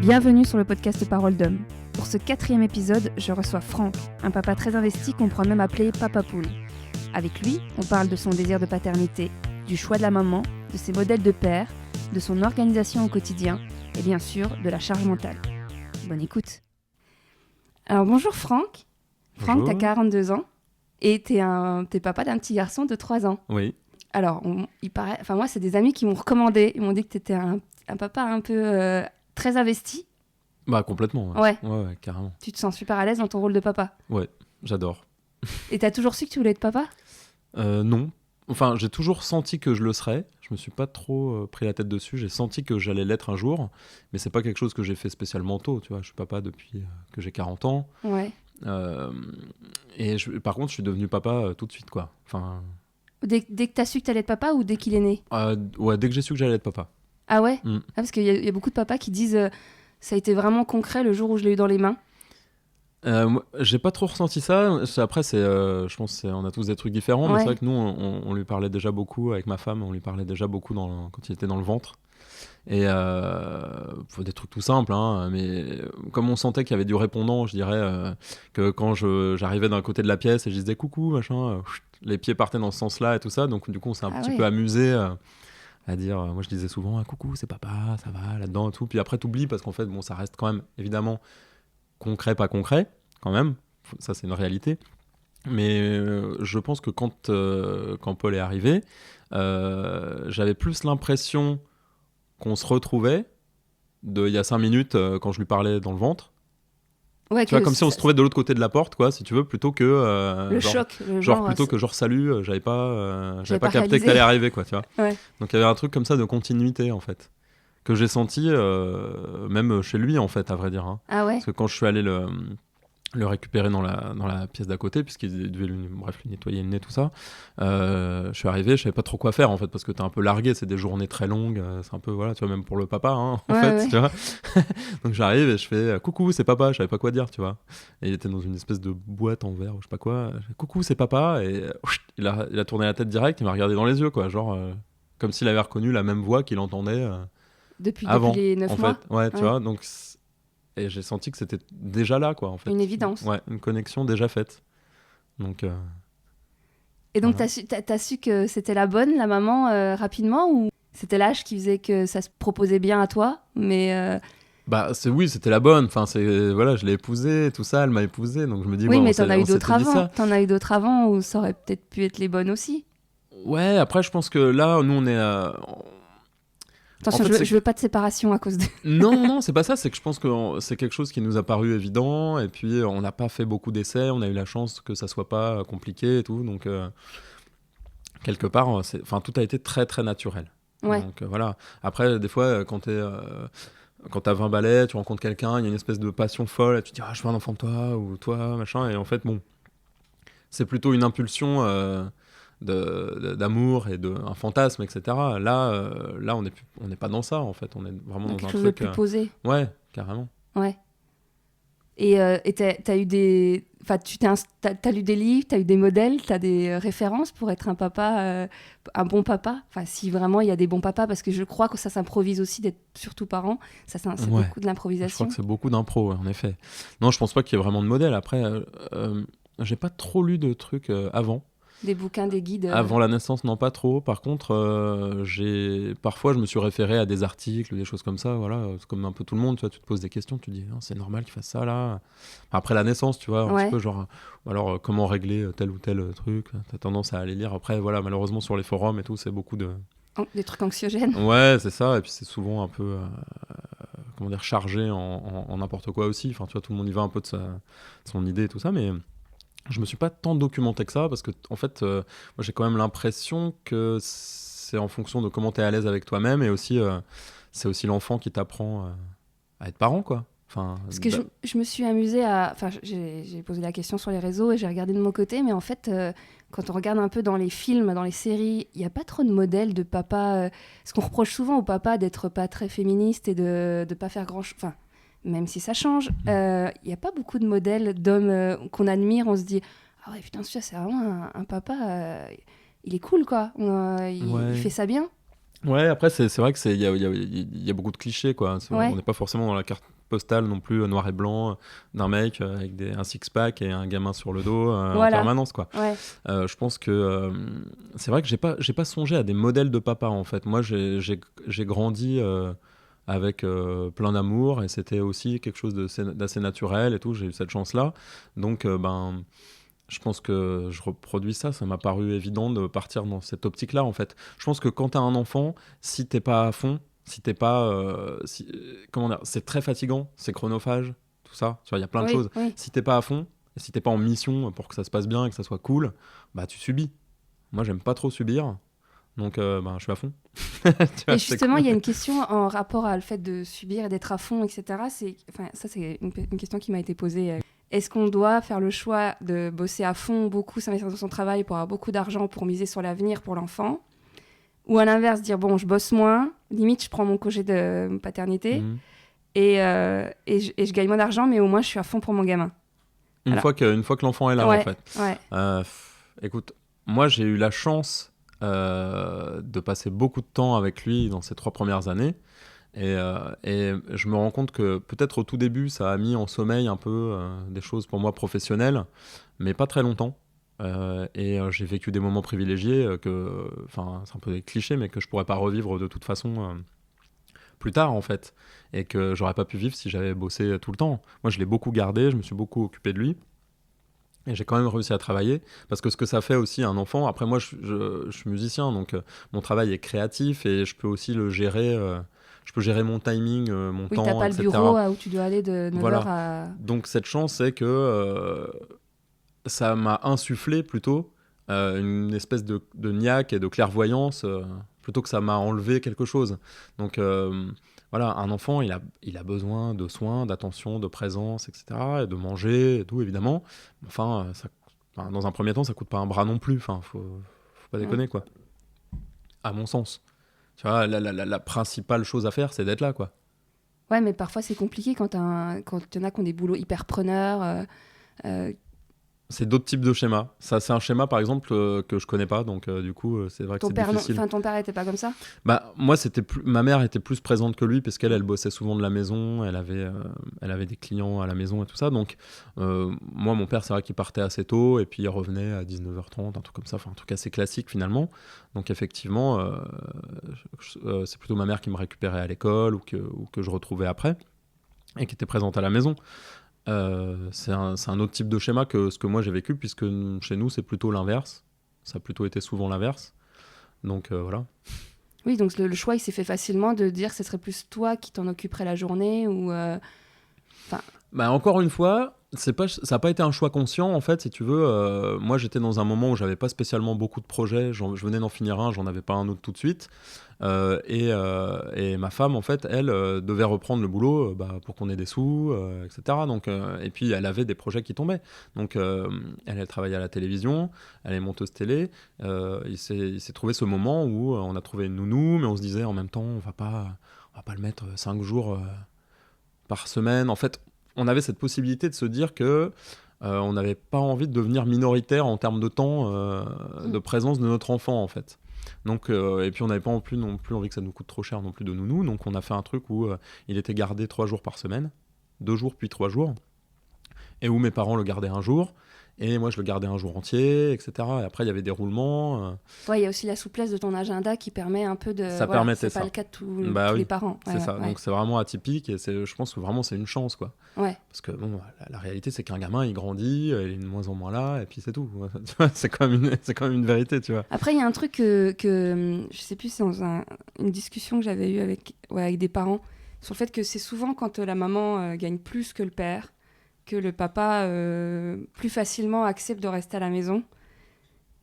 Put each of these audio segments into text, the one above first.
Bienvenue sur le podcast Parole d'Homme. Pour ce 4e épisode, je reçois Franck, un papa très investi qu'on pourrait même appeler Papa Poule. Avec lui, on parle de son désir de paternité, du choix de la maman, de ses modèles de père, de son organisation au quotidien et bien sûr de la charge mentale. Bonne écoute. Alors bonjour Franck. Franck, t'as 42 ans et t'es papa d'un petit garçon de 3 ans. Oui. Alors, moi, c'est des amis qui m'ont recommandé. Ils m'ont dit que t'étais un papa un peu très investi. Bah complètement. Ouais, carrément. tu te sens super à l'aise dans ton rôle de papa. Ouais, j'adore. Et t'as toujours su que tu voulais être papa ? Non. Enfin, j'ai toujours senti que je le serais. Je me suis pas trop pris la tête dessus. J'ai senti que j'allais l'être un jour, mais c'est pas quelque chose que j'ai fait spécialement tôt. Tu vois, je suis papa depuis que j'ai 40 ans. Ouais. Par contre, je suis devenu papa tout de suite, quoi. Enfin. Dès que t'as su que t'allais être papa ou dès qu'il est né ? Ouais, dès que j'ai su que j'allais être papa. Ah ouais ? Parce qu'il y a beaucoup de papas qui disent ça a été vraiment concret le jour où je l'ai eu dans les mains. Moi, j'ai pas trop ressenti ça. Après, je pense qu'on a tous des trucs différents, mais c'est vrai que nous, on lui parlait déjà beaucoup avec ma femme. On lui parlait déjà beaucoup quand il était dans le ventre. Et des trucs tout simples, hein, mais comme on sentait qu'il y avait du répondant, je dirais que quand j'arrivais d'un côté de la pièce et je disais coucou, machin, les pieds partaient dans ce sens-là et tout ça. Donc du coup, on s'est un petit peu amusé à dire. Moi, je disais souvent coucou, c'est papa, ça va là-dedans et tout. Puis après, t'oublies parce qu'en fait, bon, ça reste quand même évidemment concret, pas concret, quand même. Ça, c'est une réalité. Mais je pense que quand Paul est arrivé, j'avais plus l'impression qu'on se retrouvait il y a 5 minutes quand je lui parlais dans le ventre. Ouais, tu vois, comme si on se trouvait de l'autre côté de la porte, quoi, si tu veux, plutôt que le choc, plutôt que genre salut, j'avais pas capté que t'allais arriver, quoi, tu vois. Ouais. Donc il y avait un truc comme ça de continuité, en fait, que j'ai senti même chez lui, en fait, à vrai dire, hein. Ah ouais. Parce que quand je suis allé le récupérer dans la pièce d'à côté, puisqu'il devait lui nettoyer le nez, tout ça. Je suis arrivé, je savais pas trop quoi faire, en fait, parce que t'es un peu largué, c'est des journées très longues, c'est un peu, voilà, tu vois, même pour le papa, hein, en fait, tu vois. Donc j'arrive et je fais coucou, c'est papa, je savais pas quoi dire, tu vois. Et il était dans une espèce de boîte en verre, ou je sais pas quoi. Je fais, coucou, c'est papa, et il a tourné la tête direct, il m'a regardé dans les yeux, quoi, genre, comme s'il avait reconnu la même voix qu'il entendait depuis les 9 en mois. fait. Ouais, tu vois, donc. Et j'ai senti que c'était déjà là, quoi, en fait. Une évidence. Ouais, une connexion déjà faite. Donc. Et donc, voilà. t'as su que c'était la bonne, la maman, rapidement, ou c'était l'âge qui faisait que ça se proposait bien à toi, mais... Bah, c'était la bonne. Enfin, voilà, je l'ai épousée, tout ça, elle m'a épousé, donc je me dis... Oui, bon, mais t'en as eu d'autres avant. Ça. T'en as eu d'autres avant où ça aurait peut-être pu être les bonnes aussi. Ouais, après, je pense que là, nous, on est... Attention, en fait, je veux pas de séparation à cause de... Non, c'est pas ça. C'est que je pense que c'est quelque chose qui nous a paru évident. Et puis, on n'a pas fait beaucoup d'essais. On a eu la chance que ça soit pas compliqué et tout. Donc, quelque part, tout a été très, très naturel. Ouais. Donc, voilà. Après, des fois, quand t'as 20 balais, tu rencontres quelqu'un, il y a une espèce de passion folle. Et tu te dis, je veux un enfant de toi, ou toi, machin. Et en fait, bon, c'est plutôt une impulsion... d'amour et un fantasme, etc. Là, on n'est pas dans ça, en fait. On est vraiment dans un quelque chose truc... de plus posé. Ouais, carrément. Ouais. Et t'as eu des... Enfin, t'as lu des livres, t'as eu des modèles, t'as des références pour être un papa, un bon papa. Enfin, si vraiment il y a des bons papas, parce que je crois que ça s'improvise aussi d'être surtout parent. C'est beaucoup de l'improvisation. Je crois que c'est beaucoup d'impro, en effet. Non, je pense pas qu'il y ait vraiment de modèle. Après, j'ai pas trop lu de trucs avant. Des bouquins, des guides Avant la naissance, non, pas trop. Par contre, parfois, je me suis référé à des articles, des choses comme ça. Voilà, c'est comme un peu tout le monde, tu vois, tu te poses des questions, tu te dis, c'est normal qu'il fasse ça, là. Après la naissance, tu vois, un petit peu genre, alors, comment régler tel ou tel truc. T'as tendance à aller lire. Après, voilà, malheureusement, sur les forums et tout, c'est beaucoup de... Des trucs anxiogènes. Ouais, c'est ça. Et puis, c'est souvent un peu, chargé en n'importe quoi aussi. Enfin, tu vois, tout le monde y va un peu de son idée et tout ça, mais... Je me suis pas tant documenté que ça parce que en fait, moi j'ai quand même l'impression que c'est en fonction de comment t'es à l'aise avec toi-même et aussi c'est aussi l'enfant qui t'apprend à être parent, quoi. Enfin, parce que je me suis amusée j'ai posé la question sur les réseaux et j'ai regardé de mon côté, mais en fait, quand on regarde un peu dans les films, dans les séries, il n'y a pas trop de modèles de papa. Ce qu'on reproche souvent au papa d'être pas très féministe et de pas faire grand-chose. Enfin, même si ça change, il n'y a pas beaucoup de modèles d'hommes qu'on admire. On se dit, ah ouais, putain, celui-là, c'est vraiment un papa, il est cool, quoi. Il fait ça bien. Ouais, après, c'est vrai qu'il y a beaucoup de clichés, quoi. Ouais. On n'est pas forcément dans la carte postale non plus, noir et blanc, d'un mec avec un six-pack et un gamin sur le dos en Voilà. permanence, quoi. Ouais. Je pense que c'est vrai que j'ai pas songé à des modèles de papa, en fait. Moi, j'ai grandi avec plein d'amour et c'était aussi quelque chose d'assez naturel et tout. J'ai eu cette chance-là. Donc, je pense que je reproduis ça. Ça m'a paru évident de partir dans cette optique-là, en fait. Je pense que quand tu as un enfant, si t'es pas à fond, si t'es pas. Comment dire, c'est très fatigant, c'est chronophage, tout ça. Tu vois, il y a plein de choses. Oui. Si t'es pas à fond, et si t'es pas en mission pour que ça se passe bien et que ça soit cool, bah tu subis. Moi, j'aime pas trop subir. Donc, je suis à fond. Tu vois, Et justement, cool. il y a une question en rapport à le fait de subir et d'être à fond, etc. Ça, c'est une question qui m'a été posée. Est-ce qu'on doit faire le choix de bosser à fond, beaucoup, s'investir dans son travail pour avoir beaucoup d'argent, pour miser sur l'avenir pour l'enfant? Ou à l'inverse, dire, bon, je bosse moins, limite, je prends mon congé de paternité et je gagne moins d'argent, mais au moins, je suis à fond pour mon gamin. Une fois que l'enfant est là, en fait. Ouais. Écoute, moi, j'ai eu la chance de passer beaucoup de temps avec lui dans ces 3 premières années. Et je me rends compte que peut-être au tout début, ça a mis en sommeil un peu des choses pour moi professionnelles, mais pas très longtemps. J'ai vécu des moments privilégiés enfin, c'est un peu des clichés, mais que je pourrais pas revivre de toute façon plus tard, en fait. Et que j'aurais pas pu vivre si j'avais bossé tout le temps. Moi, je l'ai beaucoup gardé, je me suis beaucoup occupé de lui. Et j'ai quand même réussi à travailler, parce que ce que ça fait aussi à un enfant, après moi je suis musicien, donc mon travail est créatif et je peux aussi le gérer, je peux gérer mon timing, mon Oui, temps, t'as pas etc. le bureau où tu dois aller de 9h Voilà. à... Donc cette chance, c'est que ça m'a insufflé plutôt une espèce de niaque et de clairvoyance, plutôt que ça m'a enlevé quelque chose. Donc voilà, un enfant, il a besoin de soins, d'attention, de présence, etc. Et de manger et tout, évidemment. Enfin, dans un premier temps, ça coûte pas un bras non plus. Enfin, faut pas déconner, quoi. À mon sens. Tu vois, la principale chose à faire, c'est d'être là, quoi. Ouais, mais parfois c'est compliqué quand il y en a qui ont des boulots hyper preneurs. C'est d'autres types de schémas. Ça, c'est un schéma, par exemple, que je connais pas. Donc, du coup, c'est vrai que c'est difficile. Ton père était pas comme ça? Bah, moi, ma mère était plus présente que lui, parce elle bossait souvent de la maison. Elle avait des clients à la maison et tout ça. Donc, moi, mon père, c'est vrai qu'il partait assez tôt et puis il revenait à 19h30, un truc comme ça. Enfin, un truc assez classique, finalement. Donc, effectivement, c'est plutôt ma mère qui me récupérait à l'école ou que je retrouvais après et qui était présente à la maison. C'est un autre type de schéma que ce que moi j'ai vécu, puisque chez nous c'est plutôt l'inverse. Ça a plutôt été souvent l'inverse. Donc voilà. Oui, donc le choix il s'est fait facilement de dire que ce serait plus toi qui t'en occuperais la journée ou... Bah, encore une fois, ça n'a pas été un choix conscient, en fait, si tu veux. Moi, j'étais dans un moment où j'avais pas spécialement beaucoup de projets. Je venais d'en finir un, j'en avais pas un autre tout de suite. Et ma femme, en fait, elle devait reprendre le boulot pour qu'on ait des sous, etc. Donc, et puis, elle avait des projets qui tombaient. Donc, elle travaillait à la télévision, elle est monteuse télé. Il s'est trouvé ce moment où on a trouvé une nounou, mais on se disait en même temps, on va pas le mettre 5 jours par semaine. En fait, on avait cette possibilité de se dire que on n'avait pas envie de devenir minoritaire en termes de temps de présence de notre enfant, en fait. Donc, et puis on n'avait pas non plus envie que ça nous coûte trop cher non plus de nounou, donc on a fait un truc où il était gardé 3 jours par semaine, 2 jours puis 3 jours, et où mes parents le gardaient un jour, et moi je le gardais un jour entier, etc. Et après il y avait des roulements. Ouais, il y a aussi la souplesse de ton agenda qui permet un peu de... Ça permettait c'est pas ça. le cas de tous les parents. C'est ça, donc c'est vraiment atypique, et je pense que vraiment c'est une chance, quoi. Ouais. Parce que bon, la réalité c'est qu'un gamin il grandit, il est de moins en moins là, et puis c'est tout. C'est quand même une vérité, tu vois. Après il y a un truc que je sais plus, c'est dans une discussion que j'avais eue avec des parents sur le fait que c'est souvent quand la maman gagne plus que le père, que le papa plus facilement accepte de rester à la maison.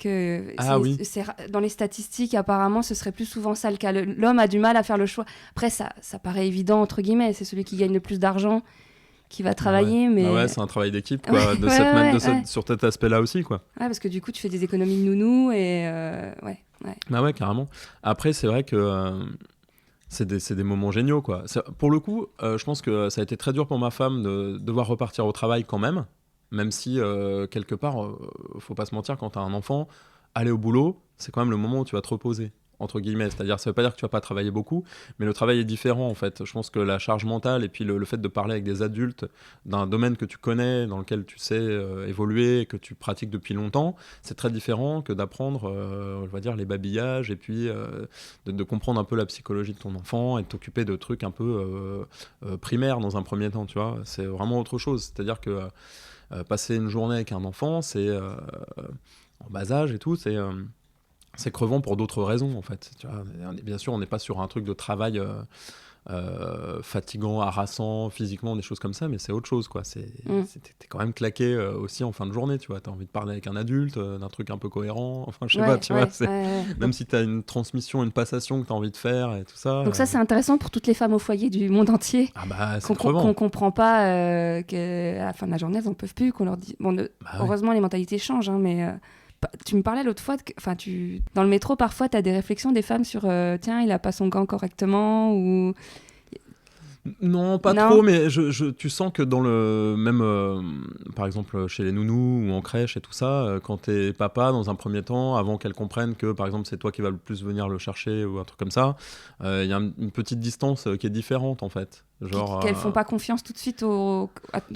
Dans les statistiques, apparemment, ce serait plus souvent ça le cas. L'homme a du mal à faire le choix. Après, ça paraît évident, entre guillemets. C'est celui qui gagne le plus d'argent qui va travailler. Mais... c'est un travail d'équipe, quoi, sur cet aspect-là aussi, quoi. Ouais, parce que du coup, tu fais des économies de nounou et... Bah ouais, carrément. Après, c'est vrai que... c'est des moments géniaux, quoi. Pour le coup, je pense que ça a été très dur pour ma femme de devoir repartir au travail quand même si quelque part, faut pas se mentir, quand t'as un enfant, aller au boulot, c'est quand même le moment où tu vas te reposer. entre guillemets. C'est-à-dire, ça veut pas dire que tu vas pas travailler beaucoup, mais le travail est différent en fait. Je pense que la charge mentale et puis le fait de parler avec des adultes d'un domaine que tu connais, dans lequel tu sais évoluer, que tu pratiques depuis longtemps, c'est très différent que d'apprendre, on va dire, les babillages et puis de comprendre un peu la psychologie de ton enfant et de t'occuper de trucs un peu primaires dans un premier temps, tu vois. C'est vraiment autre chose. C'est-à-dire que passer une journée avec un enfant, c'est en bas âge et tout, c'est crevant pour d'autres raisons en fait. Tu vois, bien sûr, on n'est pas sur un truc de travail fatigant, harassant, physiquement, des choses comme ça, mais c'est autre chose, quoi. T'es quand même claqué aussi en fin de journée, tu vois. T'as envie de parler avec un adulte, d'un truc un peu cohérent, enfin, je sais pas, tu vois. Même si t'as une transmission, une passation que t'as envie de faire et tout ça. Donc ça, c'est intéressant pour toutes les femmes au foyer du monde entier. Ah bah, c'est crevant. Qu'on comprend pas qu'à la fin de la journée, elles en peuvent plus, qu'on leur dit... Bon, heureusement, les mentalités changent, hein, mais... Tu me parlais l'autre fois, dans le métro, parfois, tu as des réflexions des femmes sur tiens, il a pas son gant correctement ou... Non, pas trop, mais tu sens que dans le même, par exemple chez les nounous ou en crèche et tout ça, quand t'es papa dans un premier temps, avant qu'elles comprennent que par exemple c'est toi qui vas le plus venir le chercher ou un truc comme ça, il y a une petite distance qui est différente en fait. Genre, qu'elles font pas confiance tout de suite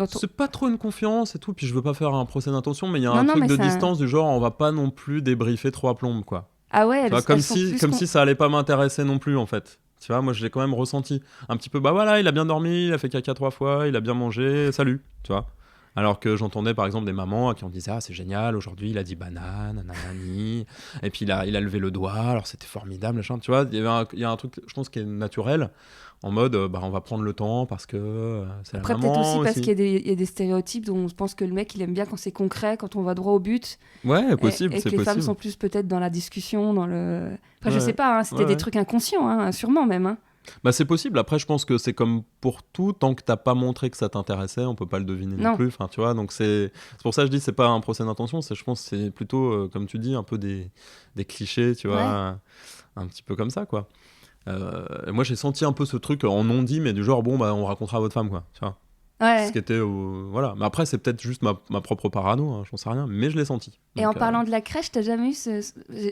C'est pas trop une confiance et tout, puis je veux pas faire un procès d'intention, mais il y a un truc de distance du genre on va pas non plus débriefer trop à plomb, quoi. Ah ouais, comme si ça allait pas m'intéresser non plus en fait. Tu vois, moi je l'ai quand même ressenti un petit peu, bah voilà, il a bien dormi, il a fait caca 3 fois, il a bien mangé, salut, tu vois. Alors que j'entendais par exemple des mamans à qui on disait ah c'est génial, aujourd'hui il a dit banane, nanani, et puis il a levé le doigt, alors c'était formidable, machin, tu vois. Il y a un truc, je pense, qui est naturel, en mode bah on va prendre le temps parce que c'est après, la maman peut-être aussi parce aussi. qu'il y a des stéréotypes dont on pense que le mec il aime bien quand c'est concret, quand on va droit au but. Ouais, possible, et c'est que les possible. femmes sont plus peut-être dans la discussion, dans le... Enfin, je Ouais. sais pas, hein, c'était des trucs inconscients, hein, sûrement même. Hein. Bah c'est possible. Après, je pense que c'est comme pour tout, tant que t'as pas montré que ça t'intéressait, on peut pas le deviner non plus. Enfin, tu vois. Donc c'est pour ça que je dis c'est pas un procès d'intention. Je pense que c'est plutôt comme tu dis un peu des clichés, tu vois, un petit peu comme ça, quoi. Moi, j'ai senti un peu ce truc en non dit, mais du genre bon bah on racontera à votre femme, quoi. Tu vois. Ouais. Ce qui était voilà. Mais après, c'est peut-être juste ma propre parano, hein, j'en sais rien, mais je l'ai senti. Et donc, en parlant de la crèche, t'as jamais eu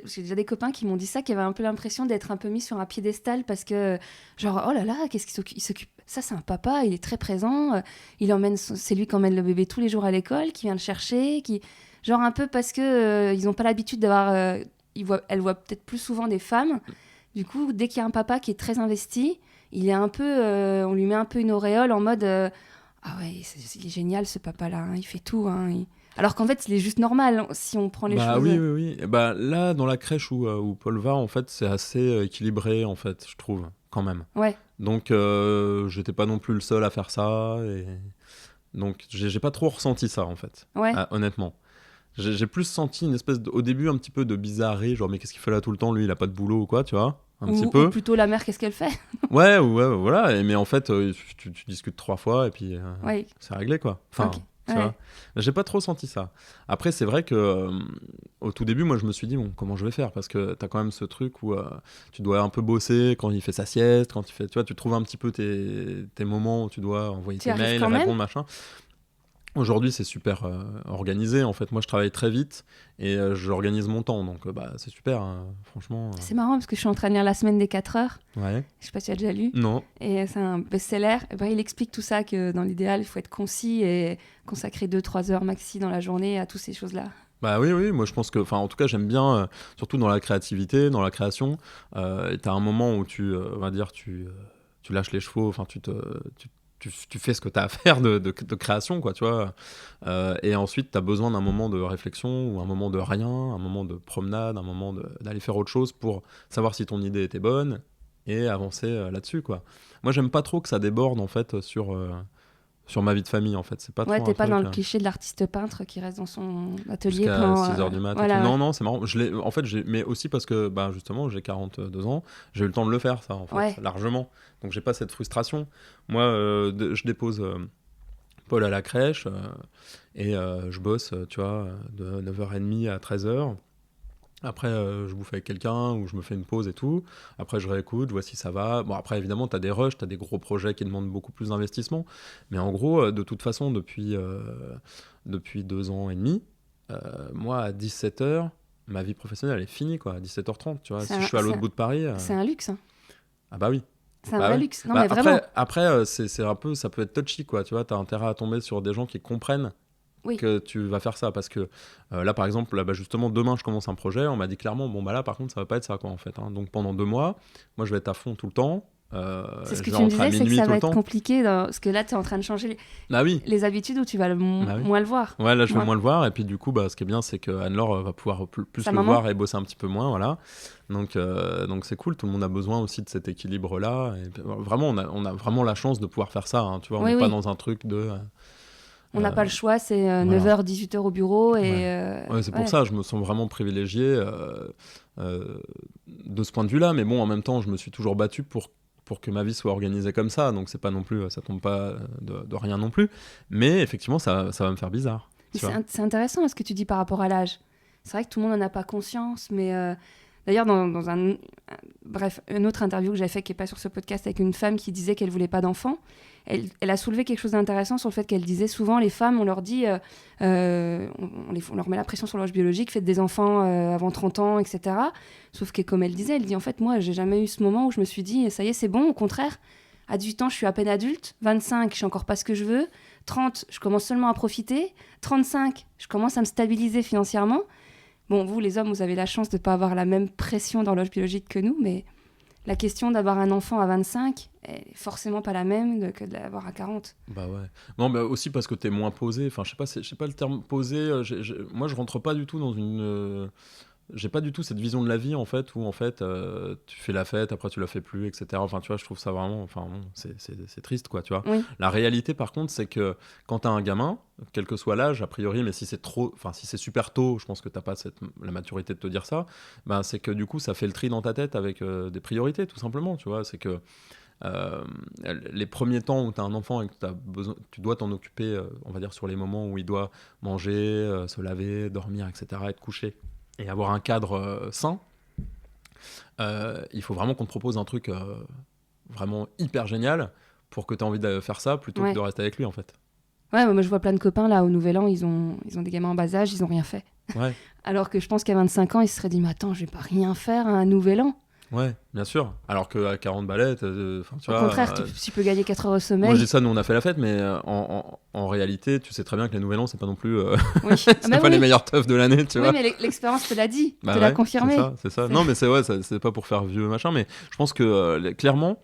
j'ai déjà des copains qui m'ont dit ça, qui avaient un peu l'impression d'être un peu mis sur un piédestal parce que, genre, oh là là, qu'est-ce qu'il s'occupe. Ça, c'est un papa, il est très présent. C'est lui qui emmène le bébé tous les jours à l'école, qui vient le chercher, genre un peu parce que ils n'ont pas l'habitude d'avoir. Elle voit peut-être plus souvent des femmes. Du coup, dès qu'il y a un papa qui est très investi, il est un peu, on lui met un peu une auréole en mode ah ouais, il est génial ce papa-là, hein, il fait tout. Hein, Alors qu'en fait, il est juste normal si on prend les choses. Oui. Et bah, là, dans la crèche où Paul va, en fait, c'est assez équilibré, en fait, je trouve, quand même. Ouais. Donc, j'étais pas non plus le seul à faire ça. Et... Donc, j'ai pas trop ressenti ça, en fait. Ouais. Honnêtement. J'ai plus senti une espèce, au début, un petit peu de bizarrerie, genre, mais qu'est-ce qu'il fait là tout le temps? Lui, il a pas de boulot ou quoi, tu vois? Petit peu. Ou plutôt la mère, qu'est-ce qu'elle fait? Ouais, voilà. Mais en fait, tu discutes 3 fois et puis c'est réglé, quoi. Enfin, okay. tu vois. J'ai pas trop senti ça. Après, c'est vrai que au tout début, moi, je me suis dit, bon, comment je vais faire? Parce que t'as quand même ce truc où tu dois un peu bosser quand il fait sa sieste, quand il fait, tu vois, tu trouves un petit peu tes moments où tu dois envoyer tes mails, répondre, machin. Aujourd'hui, c'est super organisé. En fait, moi, je travaille très vite et j'organise mon temps. Donc, c'est super, hein, franchement. C'est marrant parce que je suis en train de lire La semaine des 4 heures. Ouais. Je sais pas si tu as déjà lu. Non. Et c'est un best-seller. Et il explique tout ça, que dans l'idéal, il faut être concis et consacrer 2-3 heures maxi dans la journée à toutes ces choses-là. Bah oui, moi je pense que, enfin en tout cas j'aime bien, surtout dans la créativité, dans la création, t'as un moment où tu lâches les chevaux, enfin tu fais ce que t'as à faire de création, quoi, tu vois, et ensuite t'as besoin d'un moment de réflexion ou un moment de rien, un moment de promenade, un moment d'aller faire autre chose pour savoir si ton idée était bonne et avancer là-dessus, quoi. Moi j'aime pas trop que ça déborde en fait sur ma vie de famille, en fait. C'est pas trop t'es pas truc, dans le cliché de l'artiste peintre qui reste dans son atelier jusqu'à pendant 6h du mat. voilà, Non, c'est marrant. En fait, mais aussi parce que, justement, j'ai 42 ans, j'ai eu le temps de le faire, ça, en fait, largement. Donc, j'ai pas cette frustration. Moi, je dépose Paul à la crèche et je bosse, tu vois, de 9h30 à 13h. Après, je bouffe avec quelqu'un ou je me fais une pause et tout. Après, je réécoute, je vois si ça va. Bon, après, évidemment, tu as des rushs, tu as des gros projets qui demandent beaucoup plus d'investissement. Mais en gros, de toute façon, depuis 2 ans et demi, moi, à 17h, ma vie professionnelle elle est finie quoi, à 17h30, tu vois. Si je suis à l'autre bout de Paris. C'est un luxe. Hein. Ah bah oui. C'est un vrai luxe. Non, mais après, vraiment. Après, c'est un peu, ça peut être touchy quoi, tu vois. T'as intérêt à tomber sur des gens qui comprennent que tu vas faire ça, parce que là par exemple, là, justement demain je commence un projet, on m'a dit clairement bon bah là par contre ça va pas être ça quoi en fait. Hein. Donc pendant 2 mois, moi je vais être à fond tout le temps. C'est ce que tu me disais, c'est que ça va être compliqué parce que là tu es en train de changer les habitudes où tu vas moins le voir. Ouais, là je vais moins le voir, et puis du coup ce qui est bien c'est que Anne-Laure va pouvoir plus le voir et bosser un petit peu moins, voilà. Donc c'est cool, tout le monde a besoin aussi de cet équilibre là, et vraiment on a vraiment la chance de pouvoir faire ça, hein, tu vois, on n'est pas dans un truc de on n'a pas le choix, c'est 9h, 18h au bureau. Et c'est pour ça, je me sens vraiment privilégié de ce point de vue-là. Mais bon, en même temps, je me suis toujours battu pour que ma vie soit organisée comme ça. Donc, c'est pas non plus, ça tombe pas de rien non plus. Mais effectivement, ça va me faire bizarre. C'est intéressant ce que tu dis par rapport à l'âge. C'est vrai que tout le monde n'en a pas conscience, mais... D'ailleurs, dans une autre interview que j'avais fait qui n'est pas sur ce podcast, avec une femme qui disait qu'elle ne voulait pas d'enfants, elle a soulevé quelque chose d'intéressant sur le fait qu'elle disait souvent, les femmes, on leur dit, on leur met la pression sur l'âge biologique, faites des enfants avant 30 ans, etc. Sauf que comme elle dit, en fait, moi, j'ai jamais eu ce moment où je me suis dit, ça y est, c'est bon, au contraire, à 18 ans, je suis à peine adulte, 25, je sais encore pas ce que je veux, 30, je commence seulement à profiter, 35, je commence à me stabiliser financièrement. Bon, vous, les hommes, vous avez la chance de ne pas avoir la même pression d'horloge biologique que nous, mais la question d'avoir un enfant à 25 est forcément pas la même que de l'avoir à 40. Bah ouais. Non, mais aussi parce que t'es moins posé. Enfin, je sais pas le terme posé. Moi, je rentre pas du tout dans une... j'ai pas du tout cette vision de la vie, en fait, où, en fait, tu fais la fête, après tu la fais plus, etc. Enfin, tu vois, je trouve ça vraiment... Enfin, bon, c'est triste, quoi, tu vois. Oui. La réalité, par contre, c'est que quand t'as un gamin, quel que soit l'âge, a priori, mais si c'est super tôt, je pense que t'as pas la maturité de te dire ça, ben, c'est que, du coup, ça fait le tri dans ta tête avec des priorités, tout simplement, tu vois. C'est que les premiers temps où tu as un enfant et que tu dois t'en occuper, on va dire sur les moments où il doit manger, se laver, dormir, etc., être couché, et avoir un cadre sain, il faut vraiment qu'on te propose un truc vraiment hyper génial pour que tu aies envie de faire ça plutôt que de rester avec lui, en fait. Ouais, moi je vois plein de copains là au Nouvel An, ils ont des gamins en bas âge, ils ont rien fait. Ouais. Alors que je pense qu'à 25 ans, ils se seraient dit, mais attends, je vais pas rien faire à un Nouvel An. Ouais, bien sûr. Alors qu'à 40 balais, tu vois... Au contraire, tu peux gagner 4 heures au sommeil. Moi, je dis ça, nous, on a fait la fête, mais en réalité, tu sais très bien que les Nouvel An, c'est pas non plus... les meilleurs teufs de l'année, tu vois. Oui, mais l'expérience te l'a dit, te l'a confirmé. C'est ça. Non, mais c'est pas pour faire vieux, machin, mais je pense que, clairement,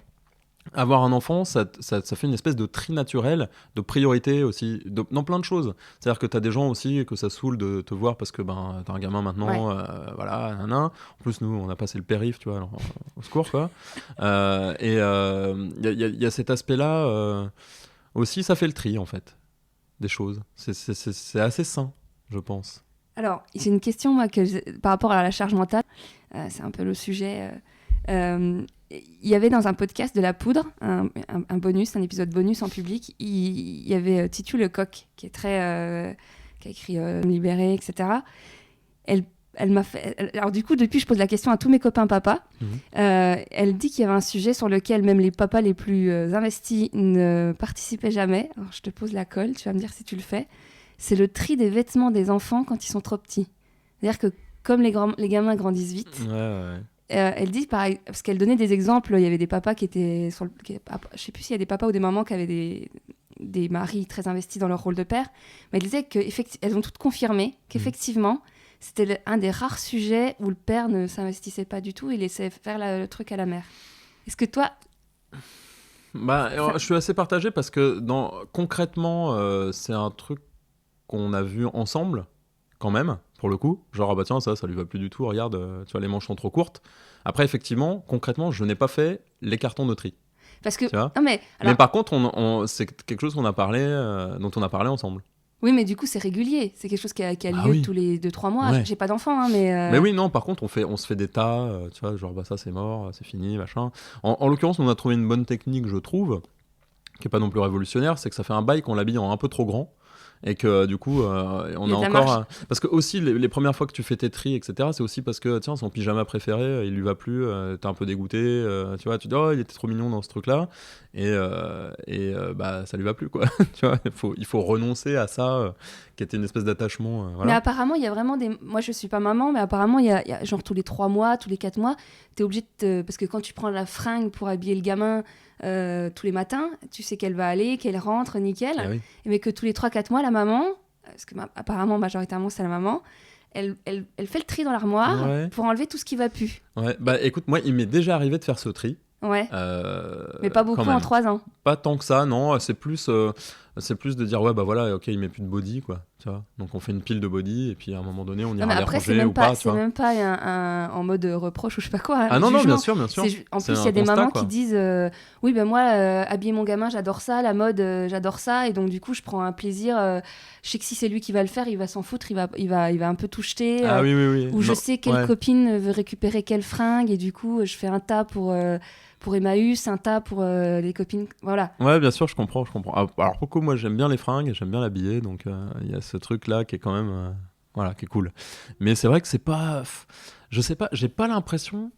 avoir un enfant, ça fait une espèce de tri naturel, de priorité aussi, dans plein de choses. C'est-à-dire que t'as des gens aussi que ça saoule de te voir parce que t'as un gamin maintenant, voilà, nanan. En plus, nous, on a passé le périph', tu vois, alors, au secours, quoi. Et il y a cet aspect-là aussi, ça fait le tri, en fait, des choses. C'est assez sain, je pense. Alors, c'est une question, moi, par rapport à la charge mentale, c'est un peu le sujet... il y avait dans un podcast de La Poudre un épisode bonus en public. Il y avait Titu Lecoq qui est qui a écrit Libéré, etc. Elle m'a fait. Alors du coup, depuis, je pose la question à tous mes copains papas. Elle dit qu'il y avait un sujet sur lequel même les papas les plus investis ne participaient jamais. Alors je te pose la colle, tu vas me dire si tu le fais. C'est le tri des vêtements des enfants quand ils sont trop petits. C'est-à-dire que comme les gamins grandissent vite. Ouais. Elle dit, parce qu'elle donnait des exemples, il y avait des papas qui étaient je sais plus s'il y a des papas ou des mamans qui avaient des maris très investis dans leur rôle de père, mais elle disait qu'elles ont toutes confirmé qu'effectivement, c'était un des rares sujets où le père ne s'investissait pas du tout, il laissait faire le truc à la mère. Est-ce que toi... Je suis assez partagé parce que concrètement, c'est un truc qu'on a vu ensemble, quand même, pour le coup, genre tiens, ça lui va plus du tout, regarde, tu vois, les manches sont trop courtes. Après, effectivement, concrètement, je n'ai pas fait les cartons de tri. Parce que mais par contre, c'est quelque chose dont on a parlé ensemble. Oui, mais du coup, c'est régulier, c'est quelque chose qui a lieu tous les 2-3 mois. Ouais. J'ai pas d'enfant, hein, mais... Mais oui, non, par contre, on se fait des tas, tu vois, genre ça c'est mort, c'est fini, machin. En l'occurrence, on a trouvé une bonne technique, je trouve, qui est pas non plus révolutionnaire, c'est que ça fait un bail qu'on l'habille en un peu trop grand. Et que du coup on a encore parce que aussi les premières fois que tu fais tes tris, etc., c'est aussi parce que tiens, son pyjama préféré il lui va plus, t'es un peu dégoûté, tu vois, tu dis oh il était trop mignon dans ce truc là, et ça lui va plus, quoi. Tu vois, il faut renoncer à ça qui était une espèce d'attachement. Voilà. Mais apparemment, il y a vraiment des... Moi, je suis pas maman, mais apparemment, il y a genre tous les 3 mois, tous les 4 mois, t'es obligé de... Parce que quand tu prends la fringue pour habiller le gamin tous les matins, tu sais qu'elle va aller, qu'elle rentre, nickel. Ah oui. Mais que tous les 3-4 mois, la maman, parce que apparemment, majoritairement, c'est la maman, elle fait le tri dans l'armoire pour enlever tout ce qui va plus. Ouais, bah écoute, moi, il m'est déjà arrivé de faire ce tri. Ouais. Mais pas beaucoup en 3 ans. Pas tant que ça, non. C'est plus de dire, ouais, bah voilà, ok, il met plus de body, quoi. Tu vois. Donc on fait une pile de body, et puis à un moment donné, on ira les ranger ou pas. C'est même pas en mode reproche ou je sais pas quoi. Ah non, bien sûr. En plus, il y a des mamans qui disent, oui, ben moi, habiller mon gamin, j'adore ça, la mode, j'adore ça, et donc du coup, je prends un plaisir. Je sais que si c'est lui qui va le faire, il va s'en foutre, il va un peu tout jeter. Ah oui. Ou je sais quelle copine veut récupérer quelle fringue, et du coup, je fais un tas pour Emmaüs, un tas pour les copines, voilà. Ouais, bien sûr, je comprends. Alors pourquoi moi j'aime bien les fringues, j'aime bien l'habiller, donc il y a ce truc-là qui est quand même, voilà, qui est cool. Mais c'est vrai que c'est pas, je sais pas, j'ai pas l'impression.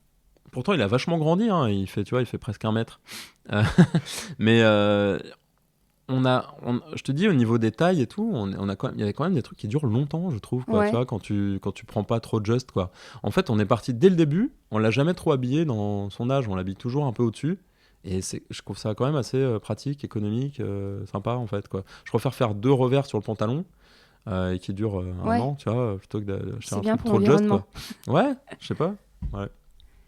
Pourtant, il a vachement grandi, hein, il fait presque 1 mètre. Mais je te dis, au niveau des tailles et tout, il y avait quand même des trucs qui durent longtemps, je trouve, quoi, tu vois, quand tu prends pas trop just, quoi. En fait, on est parti dès le début, on l'a jamais trop habillé dans son âge, on l'habille toujours un peu au-dessus. Et je trouve ça quand même assez pratique, économique, sympa, en fait, quoi. Je préfère faire 2 revers sur le pantalon et qui durent 1 an, tu vois, plutôt que d'acheter un truc trop just, quoi. Ouais, je sais pas, ouais.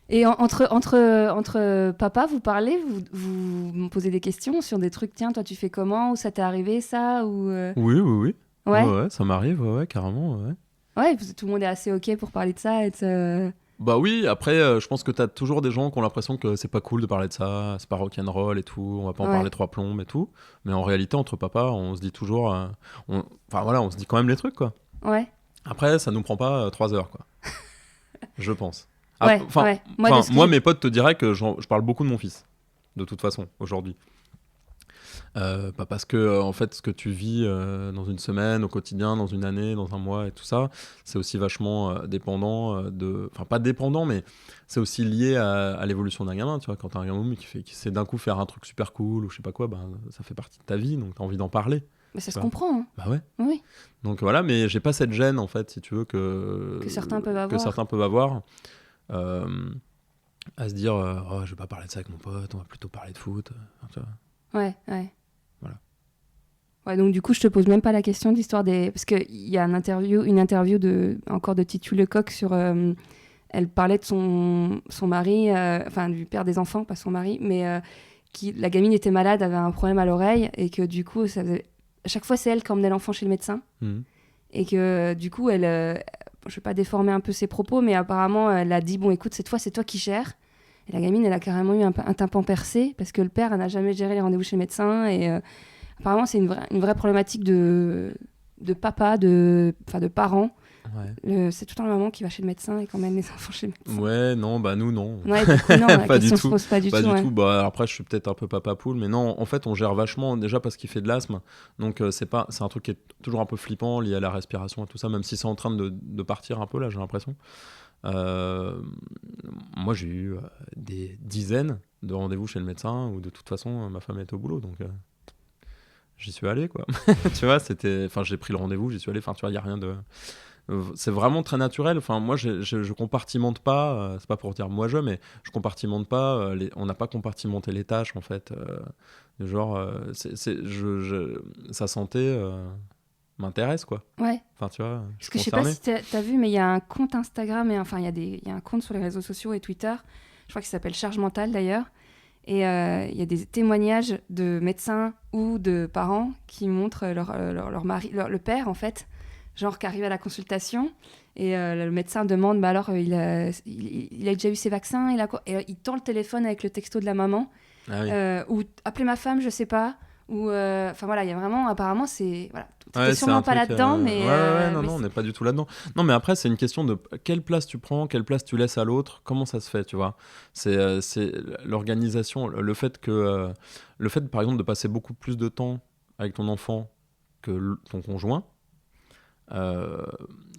Et entre papa, vous parlez, vous me posez des questions sur des trucs, tiens, toi tu fais comment, ou ça t'est arrivé ça, ou Oui. Ouais, ça m'arrive, ouais, carrément, ouais. Ouais, tout le monde est assez ok pour parler de ça. Bah oui, après, je pense que t'as toujours des gens qui ont l'impression que c'est pas cool de parler de ça, c'est pas rock'n'roll et tout, on va pas en parler 3 plombes et tout. Mais en réalité, entre papa, on se dit toujours, enfin voilà, on se dit quand même les trucs, quoi. Ouais. Après, ça nous prend pas 3 heures, quoi. Je pense. Ouais. Moi, mes potes te diraient que je parle beaucoup de mon fils, de toute façon, aujourd'hui. Pas parce que en fait ce que tu vis dans une semaine, au quotidien, dans une année, dans un mois et tout ça, c'est aussi vachement dépendant enfin pas dépendant, mais c'est aussi lié à l'évolution d'un gamin, tu vois. Quand t'as un gamin qui sait d'un coup faire un truc super cool ou je sais pas quoi, ben ça fait partie de ta vie, donc t'as envie d'en parler. Mais ça se comprend, hein. Bah ouais. Oui. Donc voilà, mais j'ai pas cette gêne en fait, si tu veux, que certains peuvent avoir. À se dire oh, je vais pas parler de ça avec mon pote, on va plutôt parler de foot, tu vois. Ouais. Voilà. Ouais, donc du coup, je te pose même pas la question d'histoire des... Parce qu'il y a une interview encore de Titu Lecoq sur... elle parlait de son mari, enfin du père des enfants, pas son mari, mais la gamine était malade, avait un problème à l'oreille, et que du coup, à chaque fois, c'est elle qui emmenait l'enfant chez le médecin. Et que du coup, je vais pas déformer un peu ses propos, mais apparemment, elle a dit, bon, écoute, cette fois, c'est toi qui gères. Et la gamine, elle a carrément eu un tympan percé, parce que le père, elle n'a jamais géré les rendez-vous chez le médecin, et apparemment, c'est une vraie problématique de papa, de parents. Ouais. C'est tout le temps la maman qui va chez le médecin et qui emmène les enfants chez le médecin. Ouais, non, bah nous, non. Ouais, du coup, non, la pas question du se pose pas du tout. Pas du ouais. tout. Bah, après, je suis peut-être un peu papa poule, mais non, en fait, on gère vachement, déjà parce qu'il fait de l'asthme. Donc, c'est un truc qui est toujours un peu flippant, lié à la respiration et tout ça, même si c'est en train de partir un peu, là, j'ai l'impression. Moi, j'ai eu des dizaines de rendez-vous chez le médecin, où de toute façon, ma femme est au boulot, donc... j'y suis allé, quoi. Tu vois, j'ai pris le rendez-vous, j'y suis allé, enfin, tu vois, il n'y a rien de... C'est vraiment très naturel. Enfin, moi, je compartimente pas, c'est pas pour dire moi mais je compartimente pas, on n'a pas compartimenté les tâches, en fait. Genre, sa santé m'intéresse, quoi. Ouais. Enfin, tu vois, parce que je sais pas si t'as vu, mais il y a un compte Instagram, il y a un compte sur les réseaux sociaux et Twitter, je crois qu'il s'appelle Charge Mentale, d'ailleurs. Et il y a des témoignages de médecins ou de parents qui montrent leur mari, le père, en fait, genre qui arrive à la consultation et le médecin demande alors il a déjà eu ses vaccins, et il tend le téléphone avec le texto de la maman. Ah oui. Ou appelez ma femme, je sais pas, ou enfin voilà, il y a vraiment, apparemment c'est voilà, t'es sûrement pas là-dedans, mais non, on n'est pas du tout là-dedans. Non, mais après c'est une question de quelle place tu prends, quelle place tu laisses à l'autre, comment ça se fait, tu vois. C'est l'organisation, le fait par exemple de passer beaucoup plus de temps avec ton enfant que ton conjoint.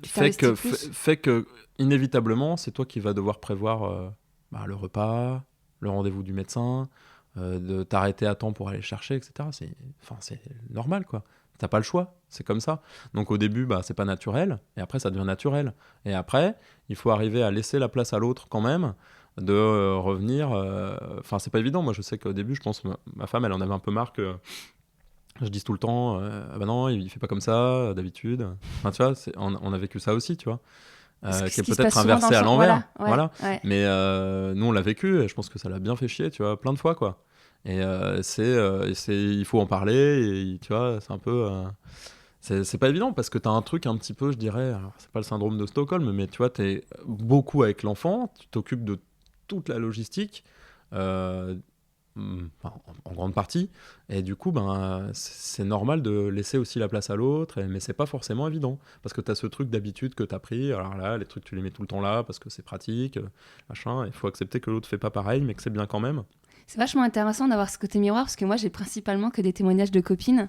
Fait que inévitablement c'est toi qui vas devoir prévoir le repas, le rendez-vous du médecin, de t'arrêter à temps pour aller le chercher, etc. C'est normal, quoi. T'as pas le choix, c'est comme ça. Donc au début, c'est pas naturel, et après ça devient naturel. Et après, il faut arriver à laisser la place à l'autre quand même, de revenir. Enfin, c'est pas évident. Moi, je sais qu'au début, je pense que ma femme, elle en avait un peu marre que je dise tout le temps, ah bah non, il fait pas comme ça d'habitude. Enfin, tu vois, on a vécu ça aussi, tu vois. Qui est peut-être inversé à l'envers. Voilà. Mais nous, on l'a vécu, et je pense que ça l'a bien fait chier, tu vois, plein de fois, quoi. Et il faut en parler, et tu vois, c'est un peu. C'est pas évident parce que t'as un truc un petit peu, je dirais, alors, c'est pas le syndrome de Stockholm, mais tu vois, t'es beaucoup avec l'enfant, tu t'occupes de toute la logistique, euh, en grande partie, et du coup, c'est normal de laisser aussi la place à l'autre, mais c'est pas forcément évident parce que t'as ce truc d'habitude que t'as pris. Alors là, les trucs, tu les mets tout le temps là parce que c'est pratique, machin, il faut accepter que l'autre fait pas pareil, mais que c'est bien quand même. C'est vachement intéressant d'avoir ce côté miroir parce que moi, j'ai principalement que des témoignages de copines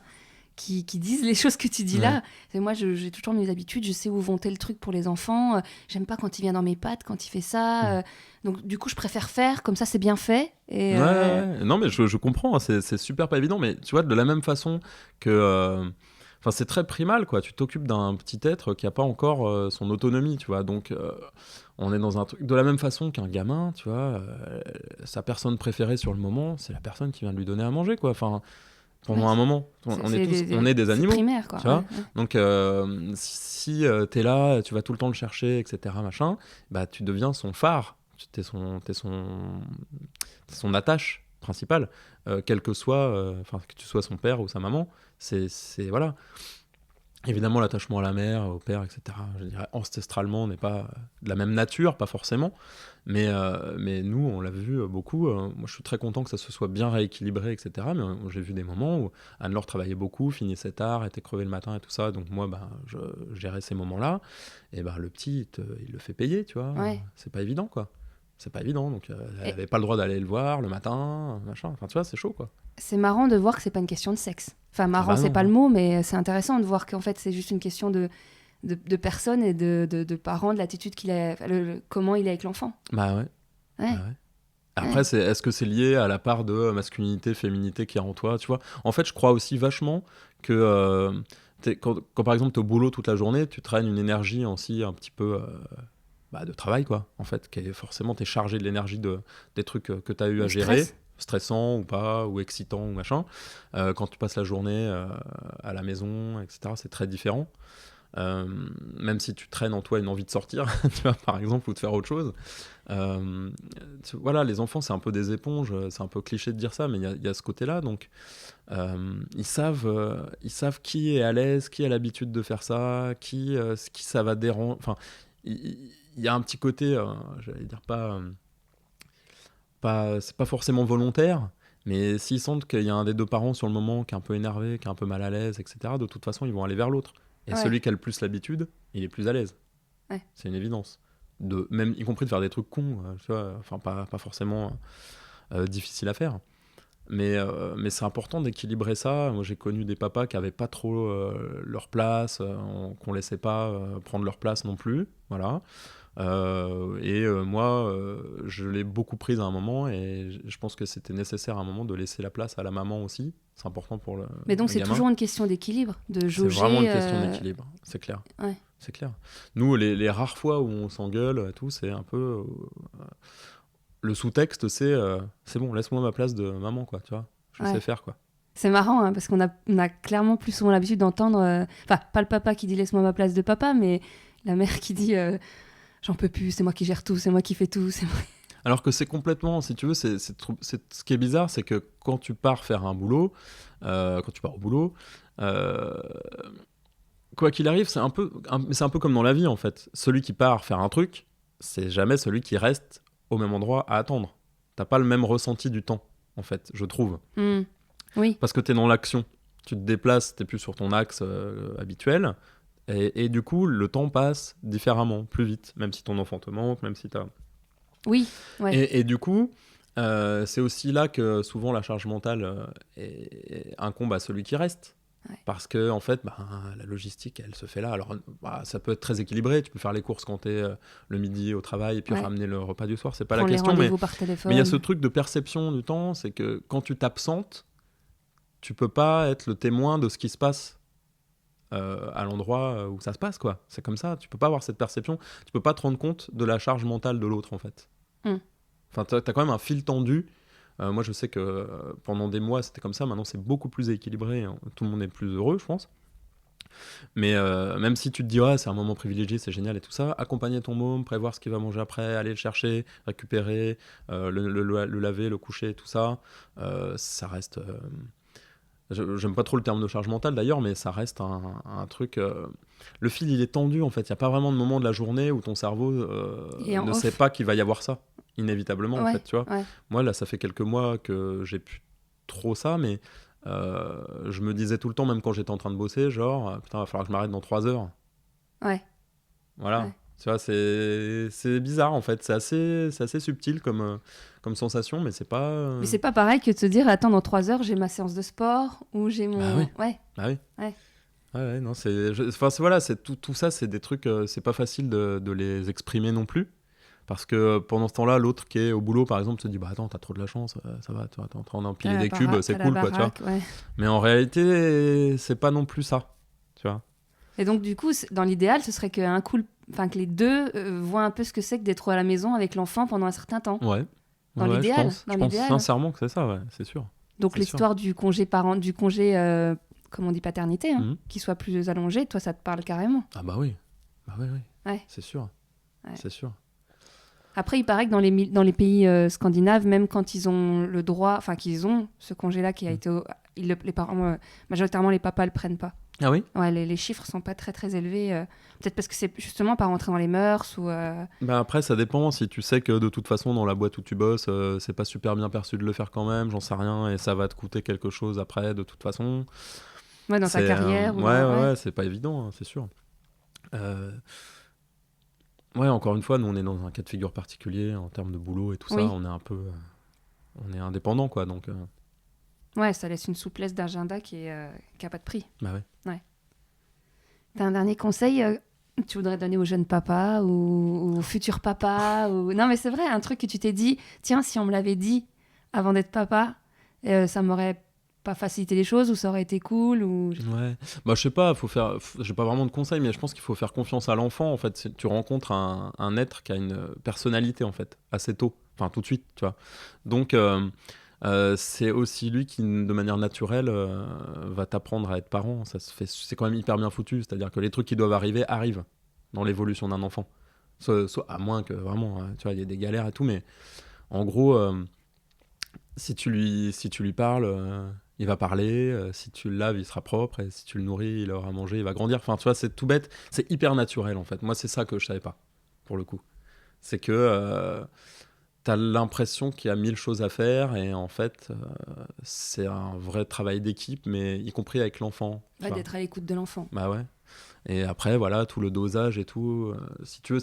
qui disent les choses que tu dis là. Et moi, j'ai toujours mes habitudes, je sais où vont tel truc pour les enfants. J'aime pas quand il vient dans mes pattes, quand il fait ça. Donc, du coup, je préfère faire, comme ça, c'est bien fait. Et, Non, mais je comprends, hein, c'est super pas évident, mais tu vois, de la même façon que... Enfin, c'est très primal, quoi. Tu t'occupes d'un petit être qui n'a pas encore son autonomie, tu vois. Donc, on est dans un truc... De la même façon qu'un gamin, tu vois, sa personne préférée sur le moment, c'est la personne qui vient de lui donner à manger, quoi. Enfin, pendant un moment. On est des animaux, primaire, quoi. tu vois. Donc, si t'es là, tu vas tout le temps le chercher, etc., machin, tu deviens son phare. T'es son attache principale, quel que soit, que tu sois son père ou sa maman. C'est voilà. Évidemment, l'attachement à la mère, au père, etc., je dirais ancestralement, n'est pas de la même nature, pas forcément, mais nous, on l'a vu beaucoup. Moi, je suis très content que ça se soit bien rééquilibré, etc., mais j'ai vu des moments où Anne-Laure travaillait beaucoup, finissait tard, était crevée le matin et tout ça, donc moi, je gérais ces moments-là, et le petit, il le fait payer, tu vois. C'est pas évident, quoi. C'est pas évident, donc elle avait pas le droit d'aller le voir le matin, machin, enfin tu vois, c'est chaud, quoi. C'est marrant de voir que c'est pas une question de sexe. Enfin, marrant, c'est pas le mot, mais c'est intéressant de voir qu'en fait, c'est juste une question de personne et de parents, de l'attitude qu'il a, comment il est avec l'enfant. Après, est-ce que c'est lié à la part de masculinité, féminité qu'il y a en toi, tu vois. En fait, je crois aussi vachement que quand par exemple t'es au boulot toute la journée, tu traînes une énergie aussi un petit peu de travail, quoi, en fait, qui est forcément, t'es chargé de l'énergie des trucs que t'as eu à gérer. Stressant ou pas, ou excitant ou machin. Quand tu passes la journée à la maison, etc., c'est très différent. Même si tu traînes en toi une envie de sortir, tu vois, par exemple, ou de faire autre chose. Voilà, les enfants, c'est un peu des éponges, c'est un peu cliché de dire ça, mais il y a ce côté-là. Donc, ils savent qui est à l'aise, qui a l'habitude de faire ça, qui ça va déranger. Enfin, il y a un petit côté, j'allais dire c'est pas forcément volontaire, mais s'ils sentent qu'il y a un des deux parents sur le moment qui est un peu énervé, qui est un peu mal à l'aise, etc., de toute façon, ils vont aller vers l'autre. Et celui qui a le plus l'habitude, il est plus à l'aise. C'est une évidence. Même, y compris de faire des trucs cons, tu vois, enfin, pas forcément difficile à faire. Mais c'est important d'équilibrer ça. Moi, j'ai connu des papas qui n'avaient pas trop leur place, qu'on laissait pas prendre leur place non plus. Voilà. Moi, je l'ai beaucoup prise à un moment, et je pense que c'était nécessaire à un moment de laisser la place à la maman aussi. C'est important pour le Mais donc, c'est gamin. toujours une question d'équilibre, de jauger. C'est vraiment une question d'équilibre, c'est clair. C'est clair. Nous, les rares fois où on s'engueule et tout, c'est un peu... le sous-texte, c'est bon, laisse-moi ma place de maman, quoi, tu vois. Je sais faire, quoi. C'est marrant, hein, parce qu'on a clairement plus souvent l'habitude d'entendre... Enfin, pas le papa qui dit « laisse-moi ma place de papa », mais la mère qui dit j'en peux plus, c'est moi qui gère tout, c'est moi qui fais tout, c'est moi... » Alors que c'est complètement, si tu veux, c'est ce qui est bizarre, c'est que quand tu pars faire un boulot, quand tu pars au boulot, quoi qu'il arrive, c'est un peu comme dans la vie, en fait. Celui qui part faire un truc, c'est jamais celui qui reste au même endroit à attendre. T'as pas le même ressenti du temps, en fait, je trouve. Oui. Parce que t'es dans l'action. Tu te déplaces, t'es plus sur ton axe habituel. Et du coup, le temps passe différemment, plus vite. Même si ton enfant te manque, même si t'as... Oui, ouais. Et du coup, c'est aussi là que souvent la charge mentale incombe à celui qui reste. Parce que en fait, la logistique, elle se fait là. Alors, ça peut être très équilibré. Tu peux faire les courses quand t'es le midi au travail et puis ramener le repas du soir. C'est pas la question. Mais il y a ce truc de perception du temps, c'est que quand tu t'absentes, tu peux pas être le témoin de ce qui se passe à l'endroit où ça se passe, quoi. C'est comme ça, tu peux pas avoir cette perception, tu peux pas te rendre compte de la charge mentale de l'autre, en fait. Enfin, t'as quand même un fil tendu. Moi, je sais que pendant des mois, c'était comme ça. Maintenant, c'est beaucoup plus équilibré, hein. Tout le monde est plus heureux, je pense. Mais même si tu te dis, c'est un moment privilégié, c'est génial et tout ça, accompagner ton môme, prévoir ce qu'il va manger après, aller le chercher, récupérer, le laver, le coucher, tout ça, ça reste... j'aime pas trop le terme de charge mentale d'ailleurs, mais ça reste un truc... le fil, il est tendu, en fait. Il n'y a pas vraiment de moment de la journée où ton cerveau ne sait pas qu'il va y avoir ça, inévitablement, en fait, tu vois. Moi, là, ça fait quelques mois que j'ai plus trop ça, mais... je me disais tout le temps, même quand j'étais en train de bosser, genre, putain, va falloir que je m'arrête dans 3 heures. Voilà. Tu vois, c'est bizarre, en fait. C'est assez subtil comme sensation, mais c'est pas... Mais c'est pas pareil que de se dire, attends, dans 3 heures, j'ai ma séance de sport, ou j'ai mon... Bah oui. Ouais, non, voilà, tout ça, c'est des trucs, c'est pas facile de les exprimer non plus. Parce que pendant ce temps-là, l'autre qui est au boulot, par exemple, se dit, bah attends, t'as trop de la chance, ça va, tu vois, t'es en train d'empiler des cubes, c'est cool, quoi, tu vois. Mais en réalité, c'est pas non plus ça, tu vois. Et donc, du coup, dans l'idéal, ce serait que les deux voient un peu ce que c'est que d'être à la maison avec l'enfant pendant un certain temps. Ouais. Dans l'idéal. Je pense sincèrement que c'est ça, ouais, c'est sûr. Donc, l'histoire du congé comme on dit, paternité, qui soit plus allongé, toi, ça te parle carrément. Ah bah oui. Ouais. C'est sûr. Ouais. C'est sûr. Après, il paraît que dans les pays scandinaves, même quand ils ont le droit, enfin qu'ils ont ce congé-là qui a été... les parents, majoritairement les papas le prennent pas. Ah oui ? Ouais, les chiffres sont pas très très élevés. Peut-être parce que c'est justement pas rentrer dans les mœurs ou... Bah après, ça dépend. Si tu sais que de toute façon, dans la boîte où tu bosses, c'est pas super bien perçu de le faire quand même, j'en sais rien, et ça va te coûter quelque chose après, de toute façon. Ouais, dans ta carrière. Ouais, c'est pas évident, hein, c'est sûr. Ouais, encore une fois, nous on est dans un cas de figure particulier en termes de boulot et tout ça. On est un peu, on est indépendant, quoi. Donc. Ouais, ça laisse une souplesse d'agenda qui a pas de prix. Bah ouais. T'as un dernier conseil que tu voudrais donner aux jeunes papas ou aux futurs papas ou... Non, mais c'est vrai, un truc que tu t'es dit, tiens, si on me l'avait dit avant d'être papa, ça m'aurait pas facilité les choses ou ça aurait été cool ou... Ouais, bah je sais pas, j'ai pas vraiment de conseils, mais je pense qu'il faut faire confiance à l'enfant, en fait. Tu rencontres un être qui a une personnalité, en fait, assez tôt, enfin tout de suite, tu vois. Donc c'est aussi lui qui, de manière naturelle, va t'apprendre à être parent. C'est quand même hyper bien foutu, c'est-à-dire que les trucs qui doivent arriver arrivent dans l'évolution d'un enfant. Soit à moins que vraiment, tu vois, il y ait des galères et tout, mais en gros, si tu lui parles, il va parler, si tu le laves, il sera propre, et si tu le nourris, il aura mangé, il va grandir. Enfin, tu vois, c'est tout bête, c'est hyper naturel, en fait. Moi, c'est ça que je savais pas, pour le coup. C'est que t'as l'impression qu'il y a 1000 choses à faire, et en fait, c'est un vrai travail d'équipe, mais y compris avec l'enfant. Ouais, d'être à l'écoute de l'enfant. Bah ouais. Et après, voilà, tout le dosage et tout. Si tu veux,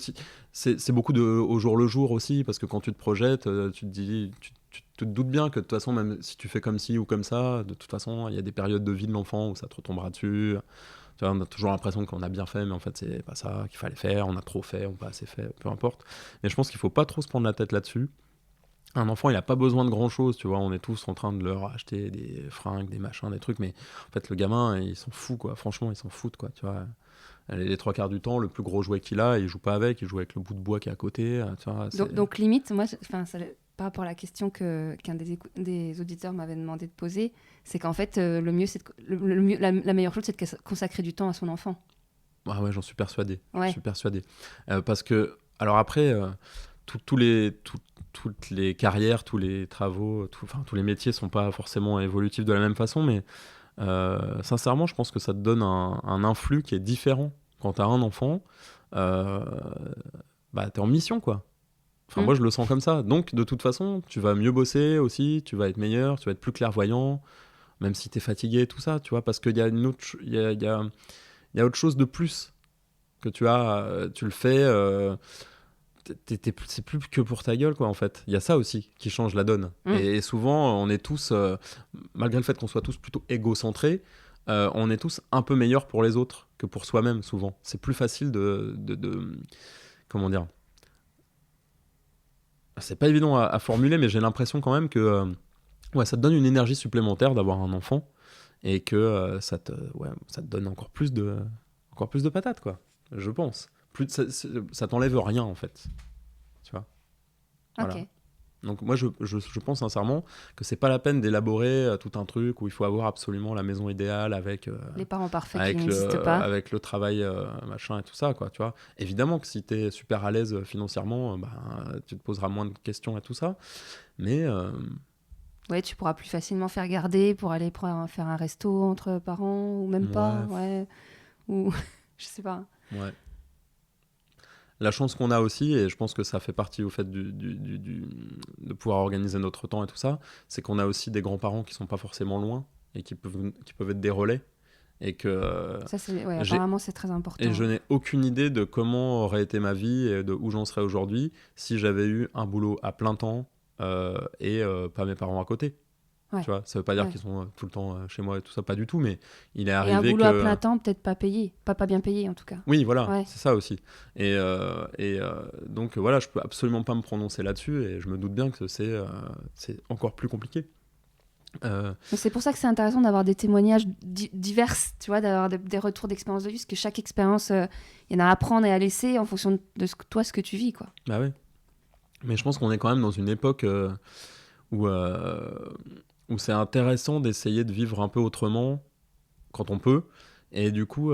c'est beaucoup au jour le jour aussi, parce que quand tu te projettes, tu te dis, tu te doutes bien que de toute façon, même si tu fais comme ci ou comme ça, de toute façon, il y a des périodes de vie de l'enfant où ça te retombera dessus. Tu vois, on a toujours l'impression qu'on a bien fait, mais en fait, c'est pas ça qu'il fallait faire. On a trop fait, on n'a pas assez fait, peu importe. Mais je pense qu'il faut pas trop se prendre la tête là-dessus. Un enfant, il n'a pas besoin de grand-chose, tu vois. On est tous en train de leur acheter des fringues, des machins, des trucs, mais en fait, le gamin, il s'en fout, quoi. Franchement, il s'en fout, quoi, tu vois. Les 3 quarts du temps, le plus gros jouet qu'il a, il joue pas avec, il joue avec le bout de bois qui est à côté. Tu vois, donc limite, moi, par rapport à la question qu'un des auditeurs m'avait demandé de poser, c'est qu'en fait, le mieux, la meilleure chose, c'est de consacrer du temps à son enfant. Ah ouais, j'en suis persuadé. Ouais. Je suis persuadé. Parce que, alors après, toutes les carrières, tous les travaux, tous les métiers sont pas forcément évolutifs de la même façon, mais sincèrement, je pense que ça te donne un influx qui est différent. Quand t'as un enfant, bah, t'es en mission, quoi. Enfin, moi, je le sens comme ça. Donc, de toute façon, tu vas mieux bosser aussi, tu vas être meilleur, tu vas être plus clairvoyant, même si t'es fatigué, tout ça, tu vois, parce qu'il y a il y a autre chose de plus que tu as, tu le fais, c'est plus que pour ta gueule, quoi, en fait. Il y a ça aussi qui change la donne. Et souvent, on est tous, malgré le fait qu'on soit tous plutôt égocentrés, on est tous un peu meilleurs pour les autres que pour soi-même, souvent. C'est plus facile de comment dire, c'est pas évident à formuler, mais j'ai l'impression quand même que ouais, ça te donne une énergie supplémentaire d'avoir un enfant. et que ça te donne encore plus de patates, quoi, je pense. Ça t'enlève rien, en fait. Tu vois. Voilà. Ok. Donc moi, je pense sincèrement que c'est pas la peine d'élaborer tout un truc où il faut avoir absolument la maison idéale avec les parents parfaits qui n'existent pas. avec le travail machin et tout ça, quoi, tu vois. Évidemment que si t'es super à l'aise financièrement, tu te poseras moins de questions et tout ça, mais Ouais, tu pourras plus facilement faire garder pour aller faire un resto entre parents, ou même pas, ouais. Ou je sais pas. Ouais. La chance qu'on a aussi, et je pense que ça fait partie au fait de pouvoir organiser notre temps et tout ça, c'est qu'on a aussi des grands-parents qui sont pas forcément loin et qui peuvent être des relais. Et que ça, apparemment, c'est très important. Et je n'ai aucune idée de comment aurait été ma vie et de où j'en serais aujourd'hui si j'avais eu un boulot à plein temps et pas mes parents à côté. Ouais. Tu vois, ça veut pas dire qu'ils sont tout le temps chez moi et tout ça, pas du tout, mais il est arrivé et un boulot à plein temps, peut-être pas payé, pas bien payé en tout cas. Oui, voilà, c'est ça aussi. Et donc voilà, je peux absolument pas me prononcer là-dessus et je me doute bien que c'est encore plus compliqué. Mais c'est pour ça que c'est intéressant d'avoir des témoignages divers, tu vois, d'avoir des retours d'expérience de vie, parce que chaque expérience, il y en a à apprendre et à laisser en fonction de ce que tu vis, quoi. Bah oui. Mais je pense qu'on est quand même dans une époque où c'est intéressant d'essayer de vivre un peu autrement quand on peut. Et du coup,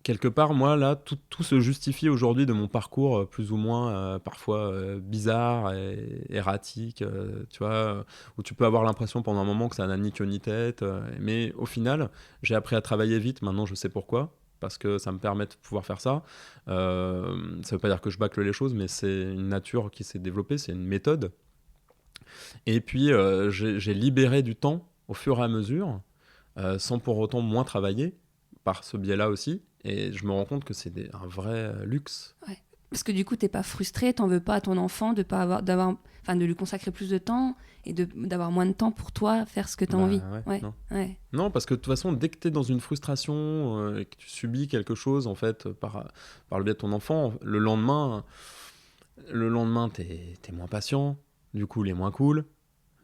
quelque part, moi, là, tout se justifie aujourd'hui de mon parcours plus ou moins parfois bizarre et erratique, tu vois, où tu peux avoir l'impression pendant un moment que ça n'a ni queue ni tête. Mais au final, j'ai appris à travailler vite. Maintenant, je sais pourquoi. Parce que ça me permet de pouvoir faire ça. Ça veut pas dire que je bâcle les choses, mais c'est une nature qui s'est développée, c'est une méthode. Et puis, j'ai libéré du temps au fur et à mesure, sans pour autant moins travailler, par ce biais-là aussi. Et je me rends compte que c'est un vrai luxe. Ouais. Parce que du coup, t'es pas frustré, t'en veux pas à ton enfant de lui consacrer plus de temps et d'avoir moins de temps pour toi, faire ce que t'as envie. Non, parce que de toute façon, dès que t'es dans une frustration et que tu subis quelque chose, en fait, par le biais de ton enfant, le lendemain, t'es moins patient, du coup, il est moins cool,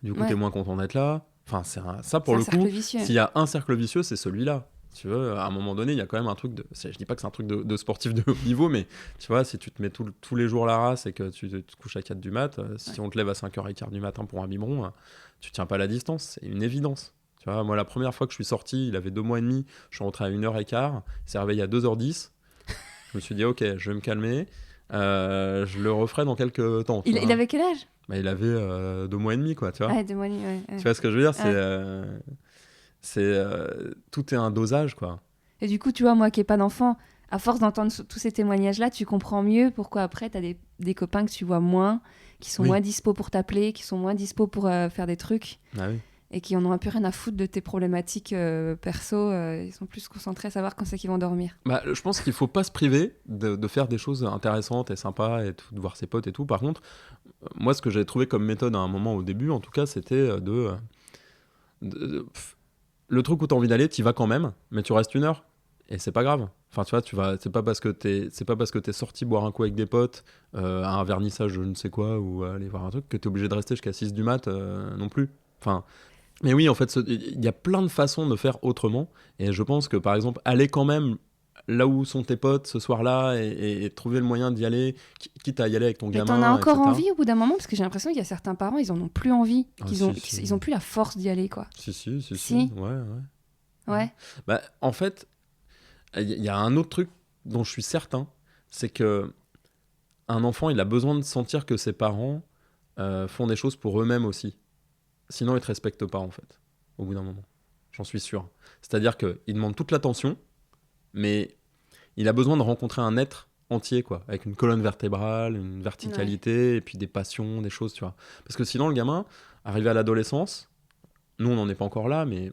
du coup, t'es moins content d'être là. Enfin, ça pour le coup, s'il y a un cercle vicieux, c'est celui-là. Tu vois, à un moment donné, il y a quand même un truc je dis pas que c'est un truc de sportif de haut niveau, mais tu vois, si tu te mets tous les jours la race et que tu te couches à 4 du mat, si on te lève à 5h15 du matin pour un biberon, tu tiens pas la distance, c'est une évidence. Tu vois, moi, la première fois que je suis sorti, il avait 2 mois et demi, je suis rentré à 1h15, il s'est réveillé à 2h10. Je me suis dit, ok, je vais me calmer, je le referai dans quelques temps. Il avait quel âge ? Il avait 2 mois et demi, quoi, tu vois. 2 mois et demi, ouais. Tu vois ce que je veux dire ? Tout est un dosage, quoi. Et du coup, tu vois, moi qui n'ai pas d'enfant, à force d'entendre tous ces témoignages-là, tu comprends mieux pourquoi après, tu as des copains que tu vois moins, qui sont moins dispo pour t'appeler, qui sont moins dispo pour faire des trucs, et qui en ont un peu rien à foutre de tes problématiques perso. Ils sont plus concentrés à savoir quand c'est qu'ils vont dormir. Je pense qu'il ne faut pas se priver de faire des choses intéressantes et sympas, et de voir ses potes et tout. Par contre, moi, ce que j'ai trouvé comme méthode à un moment au début, en tout cas, c'était le truc où tu as envie d'aller, tu y vas quand même, mais tu restes 1 heure. Et c'est pas grave. Enfin, tu vois, c'est pas parce que t'es sorti boire un coup avec des potes à un vernissage je ne sais quoi ou aller voir un truc que t'es obligé de rester jusqu'à 6 du mat non plus. Enfin, mais oui, en fait, il y a plein de façons de faire autrement. Et je pense que, par exemple, aller quand même là où sont tes potes ce soir-là et trouver le moyen d'y aller, quitte à y aller avec ton gamin. Mais t'en as encore envie au bout d'un moment, parce que j'ai l'impression qu'il y a certains parents, ils en ont plus envie, ils ont plus la force d'y aller, quoi. Si. Ouais. En fait, il y a un autre truc dont je suis certain, c'est que un enfant, il a besoin de sentir que ses parents font des choses pour eux-mêmes aussi. Sinon, il te respecte pas, en fait, au bout d'un moment. J'en suis sûr. C'est-à-dire qu'il demande toute l'attention, mais il a besoin de rencontrer un être entier, quoi, avec une colonne vertébrale, une verticalité, et puis des passions, des choses, tu vois. Parce que sinon, le gamin, arrivé à l'adolescence, nous, on n'en est pas encore là, mais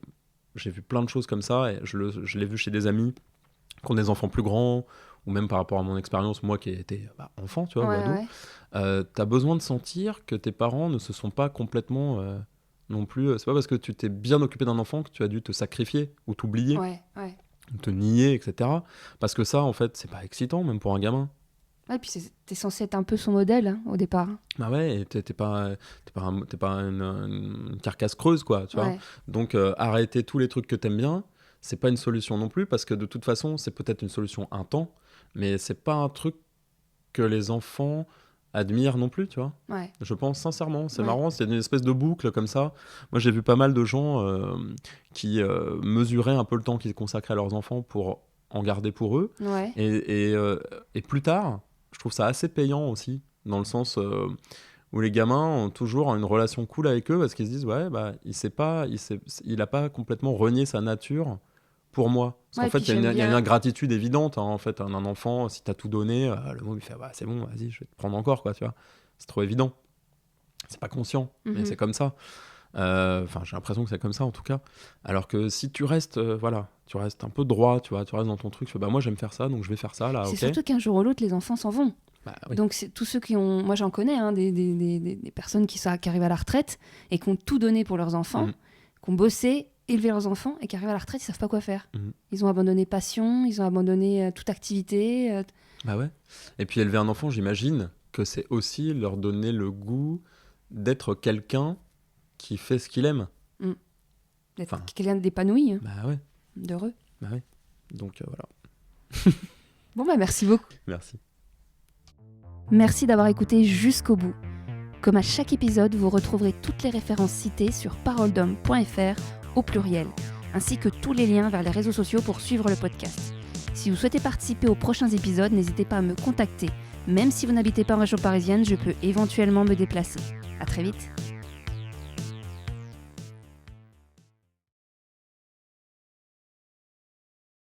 j'ai vu plein de choses comme ça, et je l'ai vu chez des amis qui ont des enfants plus grands, ou même par rapport à mon expérience, moi qui étais enfant, tu vois, ado, t'as besoin de sentir que tes parents ne se sont pas complètement non plus. C'est pas parce que tu t'es bien occupé d'un enfant que tu as dû te sacrifier ou t'oublier, ou te nier, etc. Parce que ça, en fait, c'est pas excitant, même pour un gamin. Ouais, puis t'es censé être un peu son modèle au départ. Bah ouais, et t'es pas une carcasse creuse, quoi, tu vois. Donc, arrêter tous les trucs que t'aimes bien, c'est pas une solution non plus, parce que de toute façon, c'est peut-être une solution un temps, mais c'est pas un truc que les enfants admirent non plus, tu vois. Je pense sincèrement, c'est marrant, c'est une espèce de boucle comme ça. Moi, j'ai vu pas mal de gens qui mesuraient un peu le temps qu'ils consacraient à leurs enfants pour en garder pour eux. Et plus tard, je trouve ça assez payant aussi, dans le sens où les gamins ont toujours une relation cool avec eux parce qu'ils se disent il a pas complètement renié sa nature pour moi. Parce qu'en fait, il y a une ingratitude évidente. En fait, un enfant, si t'as tout donné, le môme il fait c'est bon, vas-y, je vais te prendre encore, quoi, tu vois. C'est trop évident. C'est pas conscient, mais c'est comme ça. Enfin, j'ai l'impression que c'est comme ça en tout cas. Alors que si tu restes, tu restes un peu droit, tu vois, tu restes dans ton truc. Moi, j'aime faire ça, donc je vais faire ça là. C'est surtout qu'un jour ou l'autre, les enfants s'en vont. Donc c'est tous ceux qui ont, moi j'en connais, des personnes qui arrivent à la retraite et qui ont tout donné pour leurs enfants, qui ont bossé, élevé leurs enfants et qui arrivent à la retraite, ils savent pas quoi faire. Ils ont abandonné passion, ils ont abandonné toute activité. Bah ouais. Et puis élever un enfant, j'imagine que c'est aussi leur donner le goût d'être quelqu'un qui fait ce qu'il aime. D'être quelqu'un d'épanoui. Bah ouais. D'heureux. Bah ouais. Donc voilà. Bon bah merci beaucoup. Merci. Merci d'avoir écouté jusqu'au bout. Comme à chaque épisode, vous retrouverez toutes les références citées sur paroledhomme.fr au pluriel, ainsi que tous les liens vers les réseaux sociaux pour suivre le podcast. Si vous souhaitez participer aux prochains épisodes, n'hésitez pas à me contacter. Même si vous n'habitez pas en région parisienne, je peux éventuellement me déplacer. À très vite.